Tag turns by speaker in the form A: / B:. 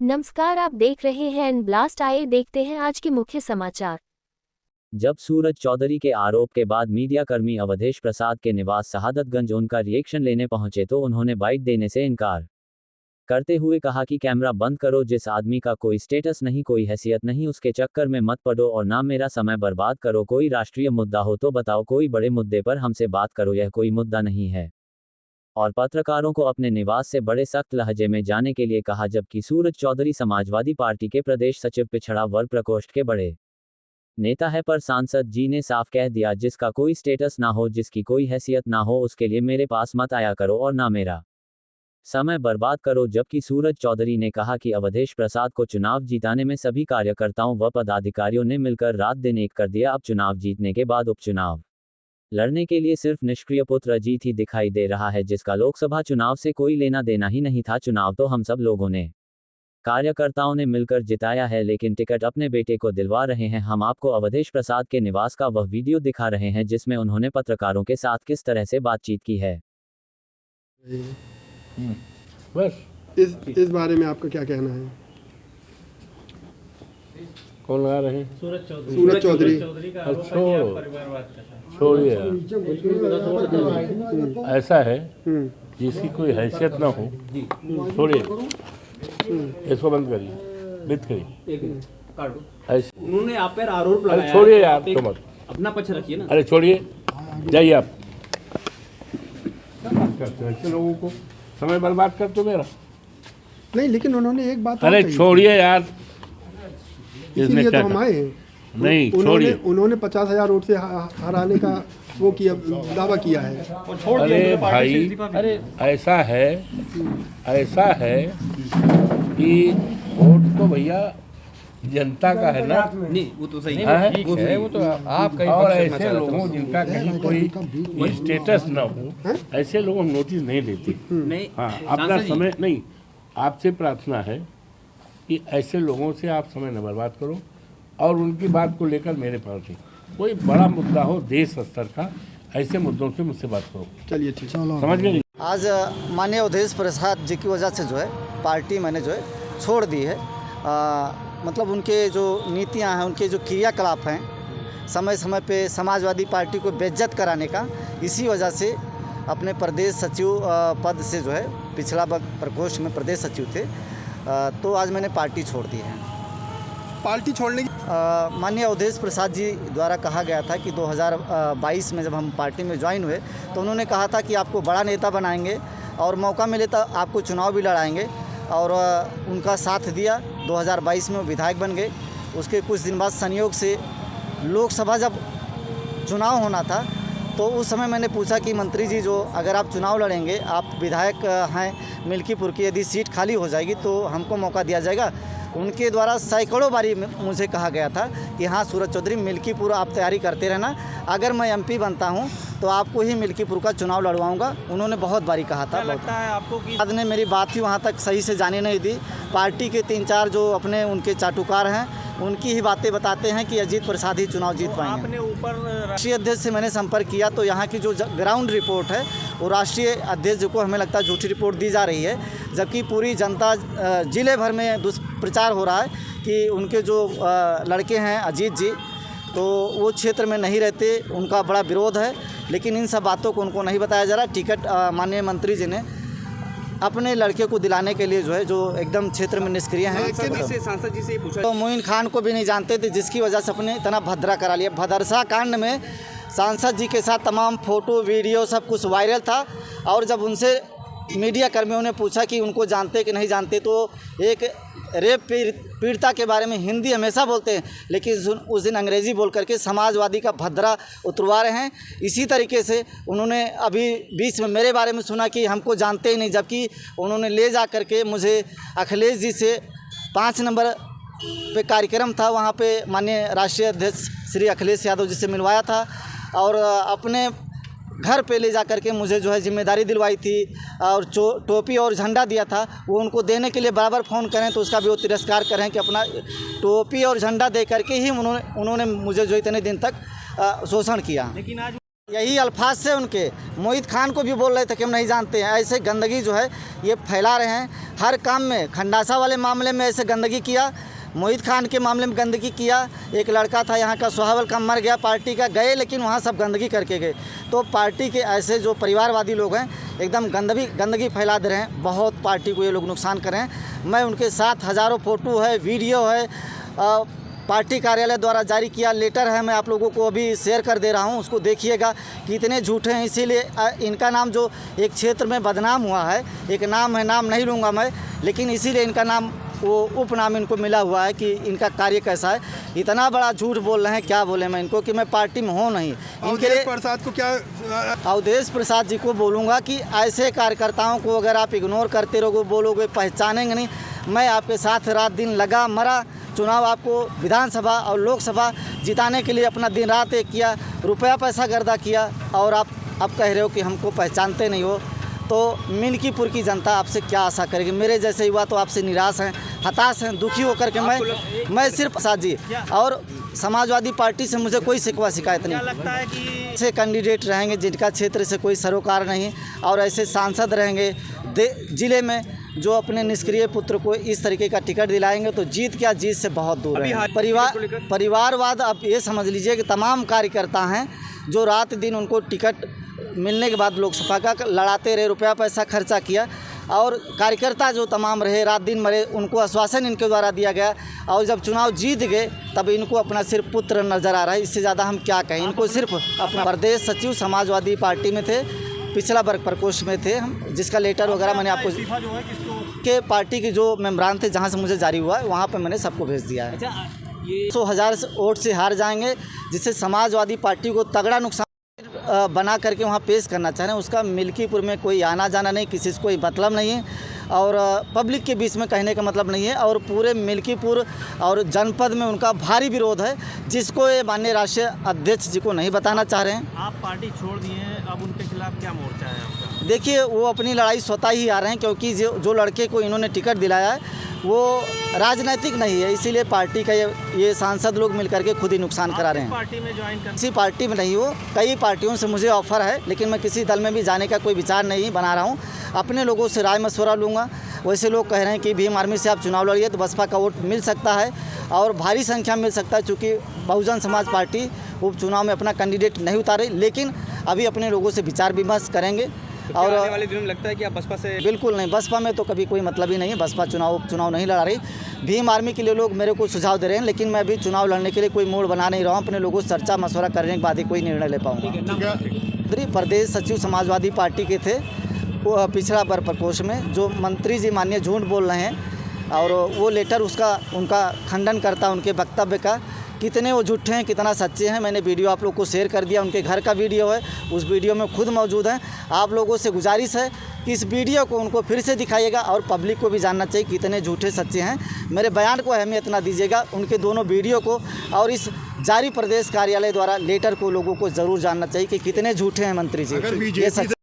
A: नमस्कार, आप देख रहे हैं एन ब्लास्ट। आइए देखते हैं आज के मुख्य समाचार।
B: जब सूरज चौधरी के आरोप के बाद मीडियाकर्मी अवधेश प्रसाद के निवास शहादतगंज उनका रिएक्शन लेने पहुंचे तो उन्होंने बाइट देने से इनकार करते हुए कहा कि कैमरा बंद करो, जिस आदमी का कोई स्टेटस नहीं, कोई हैसियत नहीं, उसके चक्कर में मत पड़ो और ना मेरा समय बर्बाद करो। कोई राष्ट्रीय मुद्दा हो तो बताओ, कोई बड़े मुद्दे पर हमसे बात करो, यह कोई मुद्दा नहीं है। और पत्रकारों को अपने निवास से बड़े सख्त लहजे में जाने के लिए कहा, जबकि सूरज चौधरी समाजवादी पार्टी के प्रदेश सचिव पिछड़ा वर्ग प्रकोष्ठ के बड़े नेता है। पर सांसद जी ने साफ कह दिया, जिसका कोई स्टेटस ना हो, जिसकी कोई हैसियत ना हो, उसके लिए मेरे पास मत आया करो और ना मेरा समय बर्बाद करो। जबकि सूरज चौधरी ने कहा कि अवधेश प्रसाद को चुनाव जीताने में सभी कार्यकर्ताओं व पदाधिकारियों ने मिलकर रात दिन एक कर दिया। अब चुनाव जीतने के बाद उपचुनाव लड़ने के लिए सिर्फ निष्क्रिय पुत्र अजीत ही दिखाई दे रहा है, जिसका लोकसभा चुनाव से कोई लेना देना ही नहीं था। चुनाव तो हम सब लोगों ने, कार्यकर्ताओं ने मिलकर जिताया है, लेकिन टिकट अपने बेटे को दिलवा रहे हैं। हम आपको अवधेश प्रसाद के निवास का वह वीडियो दिखा रहे हैं जिसमें उन्होंने पत्रकारों के साथ किस तरह से बातचीत की है।
C: बस
D: इस बारे में आपका क्या कहना है?
C: कौन लगा रहे हैं?
D: सूरज चौधरी
E: का
C: छोड़िए, ऐसा है जिसकी कोई हैसियत ना हो, छोड़िए, इसको बंद करिए, बंद करिए। ऐसे
E: उन्होंने आप पर आरोप लगाया।
C: अरे छोड़िए यार, तो मत
E: अपना पक्ष रखिए ना।
C: अरे छोड़िए, जाइए आप। क्या बात करते हो, ऐसे लोगों को समय बर्बाद करते हो मेरा?
D: नहीं, लेकिन उन्होंने एक बात
C: अरे छोड़िए यार,
D: इसलिए तो हम आए हैं।
C: नहीं छोड़िए।
D: उन्होंने 50,000 वोट से हराने का वो किया, दावा किया है।
C: अरे भाई, अरे ऐसा है कि वोट तो भैया जनता का है ना।
E: नहीं, वो तो सही
C: है,
E: ठीक है, वो तो
C: आप कहीं और ऐसे लोगों जिनका कहीं कोई स्टेटस ना हो, ऐसे लोग हम नोटिस नहीं देते।
E: नहीं,
C: हाँ, अपना समय नहीं। आपसे प्रार्थना है कि ऐसे लोगों से आप समय न बर्बाद करो और उनकी बात को लेकर मेरे पास नहीं, कोई बड़ा मुद्दा हो देश स्तर का, ऐसे मुद्दों से मुझसे बात करो।
D: चलिए ठीक,
C: समझ गए?
F: आज माननीय अवधेश प्रसाद जी की वजह से जो है पार्टी मैंने जो है छोड़ दी है। मतलब उनके जो नीतियां हैं, उनके जो क्रियाकलाप हैं, समय समय पे समाजवादी पार्टी को बेइज्जत कराने का, इसी वजह से अपने प्रदेश सचिव पद से जो है पिछड़ा प्रकोष्ठ में प्रदेश सचिव थे, तो आज मैंने पार्टी छोड़ दी है।
D: पार्टी छोड़ने की
F: माननीय अवधेश प्रसाद जी द्वारा कहा गया था कि 2022 में जब हम पार्टी में ज्वाइन हुए तो उन्होंने कहा था कि आपको बड़ा नेता बनाएंगे और मौका मिले तो आपको चुनाव भी लड़ाएंगे, और उनका साथ दिया। 2022 में वो विधायक बन गए। उसके कुछ दिन बाद संयोग से लोकसभा जब चुनाव होना था तो उस समय मैंने पूछा कि मंत्री जी, जो अगर आप चुनाव लड़ेंगे, आप विधायक हैं मिल्कीपुर की, यदि सीट खाली हो जाएगी तो हमको मौका दिया जाएगा? उनके द्वारा सैकड़ों बारी मुझे कहा गया था कि हाँ सूरज चौधरी, मिल्कीपुर आप तैयारी करते रहना, अगर मैं एमपी बनता हूँ तो आपको ही मिल्कीपुर का चुनाव लड़वाऊंगा। उन्होंने बहुत बारी कहा था।
E: लगता है आपको कि
F: बाद ने मेरी बात ही वहाँ तक सही से जाने नहीं दी। पार्टी के 3-4 जो अपने उनके चाटुकार हैं, उनकी ही बातें बताते हैं कि अजीत प्रसाद ही चुनाव जीत पाएंगे।
E: आपने ऊपर
F: राष्ट्रीय अध्यक्ष से मैंने संपर्क किया तो यहाँ की जो ग्राउंड रिपोर्ट है, वो राष्ट्रीय अध्यक्ष को हमें लगता है झूठी रिपोर्ट दी जा रही है, जबकि पूरी जनता, जिले भर में दुष्प्रचार हो रहा है कि उनके जो लड़के हैं अजीत जी, तो वो क्षेत्र में नहीं रहते, उनका बड़ा विरोध है। लेकिन इन सब बातों को उनको नहीं बताया जा रहा। टिकट माननीय मंत्री जी ने अपने लड़के को दिलाने के लिए जो है, जो एकदम क्षेत्र में निष्क्रिय हैं,
E: सांसद जी से पूछा
F: तो मोइन खान को भी नहीं जानते थे, जिसकी वजह से अपने इतना भद्रा करा लिया। भदरसा कांड में सांसद जी के साथ तमाम फोटो वीडियो सब कुछ वायरल था, और जब उनसे मीडिया कर्मियों ने पूछा कि उनको जानते कि नहीं जानते, तो एक रेप पीड़िता के बारे में हिंदी हमेशा बोलते हैं, लेकिन उस दिन अंग्रेज़ी बोल करके समाजवादी का भद्रा उतरवा रहे हैं। इसी तरीके से उन्होंने अभी बीच में मेरे बारे में सुना कि हमको जानते ही नहीं, जबकि उन्होंने ले जा करके मुझे अखिलेश जी से 5 नंबर पे कार्यक्रम था, वहाँ पे माननीय राष्ट्रीय अध्यक्ष श्री अखिलेश यादव जी से मिलवाया था, और अपने घर पे ले जा करके मुझे जो है जिम्मेदारी दिलवाई थी, और टोपी और झंडा दिया था। वो उनको देने के लिए बराबर फ़ोन करें तो उसका भी वो तिरस्कार करें कि अपना टोपी और झंडा दे करके ही उन्होंने मुझे जो इतने दिन तक शोषण किया।
E: लेकिन आज
F: यही अल्फाज से उनके मोहित खान को भी बोल रहे थे कि हम नहीं जानते हैं। ऐसे गंदगी जो है ये फैला रहे हैं हर काम में। खंडासा वाले मामले में ऐसे गंदगी किया, मोहित खान के मामले में गंदगी किया। एक लड़का था यहाँ का सोहावल का, मर गया पार्टी का, गए लेकिन वहाँ सब गंदगी करके गए। तो पार्टी के ऐसे जो परिवारवादी लोग हैं एकदम गंदगी फैला दे रहे हैं। बहुत पार्टी को ये लोग नुकसान कर रहे हैं। मैं उनके साथ हज़ारों फ़ोटो है, वीडियो है, पार्टी कार्यालय द्वारा जारी किया लेटर है, मैं आप लोगों को अभी शेयर कर दे रहा हूं, उसको देखिएगा कितने झूठे हैं। इसीलिए इनका नाम जो एक क्षेत्र में बदनाम हुआ है, एक नाम है, नाम नहीं लूँगा मैं, लेकिन इसीलिए इनका नाम वो उपनाम इनको मिला हुआ है कि इनका कार्य कैसा है। इतना बड़ा झूठ बोल रहे हैं, क्या बोले मैं इनको कि मैं पार्टी में हूँ नहीं। इनके लिए
D: प्रसाद को क्या
F: अवधेश प्रसाद जी को बोलूँगा कि ऐसे कार्यकर्ताओं को अगर आप इग्नोर करते रहोगे, बोलोगे, पहचानेंगे नहीं। मैं आपके साथ रात दिन लगा मरा, चुनाव आपको विधानसभा और लोकसभा जिताने के लिए अपना दिन रात एक किया, रुपया पैसा गर्दा किया, और आप अब कह रहे हो कि हमको पहचानते नहीं हो। तो मिल्कीपुर की जनता आपसे क्या आशा करेगी? मेरे जैसे युवा तो आपसे निराश हैं, हताश हैं, दुखी होकर के मैं सिर्फ प्रसाद जी और समाजवादी पार्टी से मुझे कोई शिकवा शिकायत नहीं।
E: लगता है कि
F: ऐसे कैंडिडेट रहेंगे जिनका क्षेत्र से कोई सरोकार नहीं, और ऐसे सांसद रहेंगे जिले में जो अपने निष्क्रिय पुत्र को इस तरीके का टिकट दिलाएंगे, तो जीत क्या, जीत से बहुत दूर है। परिवारवाद आप ये समझ लीजिए कि तमाम कार्यकर्ता हैं जो रात दिन उनको टिकट मिलने के बाद लोकसभा का लड़ाते रहे, रुपया पैसा खर्चा किया, और कार्यकर्ता जो तमाम रहे, रात दिन मरे, उनको आश्वासन इनके द्वारा दिया गया, और जब चुनाव जीत गए तब इनको अपना सिर्फ पुत्र नज़र आ रहा है। इससे ज़्यादा हम क्या कहें। इनको सिर्फ अपना प्रदेश सचिव समाजवादी पार्टी में थे, पिछला वर्ग प्रकोष्ठ में थे हम, जिसका लेटर वगैरह मैंने आपको के पार्टी के जो मेम्बरान थे जहाँ से मुझे जारी हुआ है वहाँ पर मैंने सबको भेज दिया है। 100,000 वोट से हार जाएंगे, जिससे समाजवादी पार्टी को तगड़ा नुकसान बना करके वहाँ पेश करना चाह रहे हैं। उसका मिल्कीपुर में कोई आना जाना नहीं, किसी से कोई मतलब नहीं है, और पब्लिक के बीच में कहने का मतलब नहीं है, और पूरे मिल्कीपुर और जनपद में उनका भारी विरोध है, जिसको ये माननीय राष्ट्रीय अध्यक्ष जी को नहीं बताना चाह रहे हैं।
E: आप पार्टी छोड़ दिए हैं, अब उनके खिलाफ क्या मोर्चा है आपका?
F: देखिए, वो अपनी लड़ाई स्वतः ही आ रहे हैं, क्योंकि जो लड़के को इन्होंने टिकट दिलाया है वो राजनीतिक नहीं है, इसीलिए पार्टी का ये सांसद लोग मिलकर के खुद ही नुकसान करा रहे हैं।
E: पार्टी में ज्वाइन कर
F: किसी पार्टी में नहीं हो, कई पार्टियों से मुझे ऑफ़र है, लेकिन मैं किसी दल में भी जाने का कोई विचार नहीं बना रहा हूँ। अपने लोगों से राय मशवरा लूँगा। वैसे लोग कह रहे हैं कि भीम आर्मी से आप चुनाव लड़िए तो बसपा का वोट मिल सकता है, और भारी संख्या में मिल सकता है, चूँकि बहुजन समाज पार्टी उपचुनाव में अपना कैंडिडेट नहीं उतारे, लेकिन अभी अपने लोगों से विचार विमर्श करेंगे। और
E: आने वाले दिनों में लगता है कि आप बसपा से?
F: बिल्कुल नहीं, बसपा में तो कभी कोई मतलब ही नहीं है। बसपा चुनाव नहीं लड़ा रही। भीम आर्मी के लिए लोग मेरे को सुझाव दे रहे हैं, लेकिन मैं अभी चुनाव लड़ने के लिए कोई मूड बना नहीं रहा हूँ। अपने लोगों से चर्चा मशवरा करने के बाद ही कोई निर्णय ले पाऊँगा। प्रदेश सचिव समाजवादी पार्टी के थे, वो पिछड़ा वर्ग प्रकोष्ठ में, जो मंत्री जी माननीय झूठ बोल रहे हैं, और वो लेटर उनका खंडन करता उनके वक्तव्य का, कितने वो झूठे हैं कितना सच्चे हैं। मैंने वीडियो आप लोग को शेयर कर दिया, उनके घर का वीडियो है, उस वीडियो में खुद मौजूद हैं। आप लोगों से गुजारिश है कि इस वीडियो को उनको फिर से दिखाइएगा, और पब्लिक को भी जानना चाहिए कितने झूठे सच्चे हैं। मेरे बयान को अहमियत ना दीजिएगा, उनके दोनों वीडियो को और इस जारी प्रदेश कार्यालय द्वारा लेटर को लोगों को ज़रूर जानना चाहिए कि कितने झूठे हैं मंत्री जी। ये सच